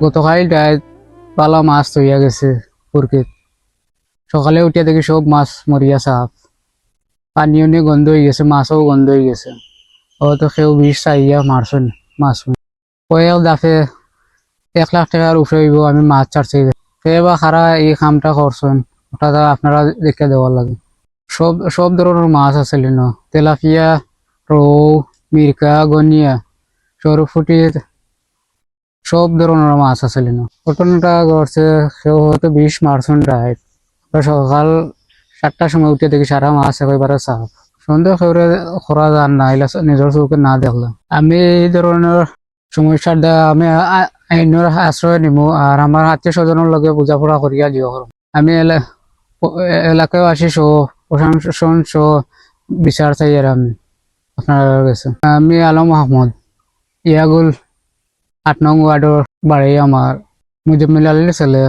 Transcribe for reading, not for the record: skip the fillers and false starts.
গতকাল রাত পালা মাছ হইয়া গেছে পুরকিত। সকালে উঠিয়া দেখি সব মাছ মরিয়া সাপ, পানিও নিয়ে গন্ধ হয়ে গেছে, মাছও গন্ধ হয়ে গেছে। ও তো কেউ বিষ চাইয়া মারছেন মাছ। কয়েক দাফে 1 লাখ টাকার উপরে হইব আমি মাছ ছাড়ছি। বা খারা এই কামটা করছেন, ওটা তো আপনারা দেখে দেওয়ার লাগে। সব সব ধরনের মাছ আছে না, তেলাপিয়া, রৌ, মিরকা, গনিয়া, সরপুটি, সব ধরনের মাছ আছে না। ঘটনাটা ঘটছে কেউ হয়তো বিষ মারছেন রাত। সকাল 7টার সময় উঠে দেখি সারা মাছ একেবারে সাফ। সন্দেহ করে করা যান না, এলা নিজের চোখে না দেখলাম। আমি এই ধরনের সমস্যার দ্বারা আমি আইনের আশ্রয় নিব আর আমার আত্মীয় স্বজনের লগে বোঝাপড়া করিয়া দিও। আমি এলাকায় আসি প্রশাসন বিচার চাই আর আমি আপনার কাছে। আমি আলম আহমদ, ইয়াগুল 8 নং ওয়ার্ডের বাড়ি আমার, মুজম্মিল আলীর ছেলে।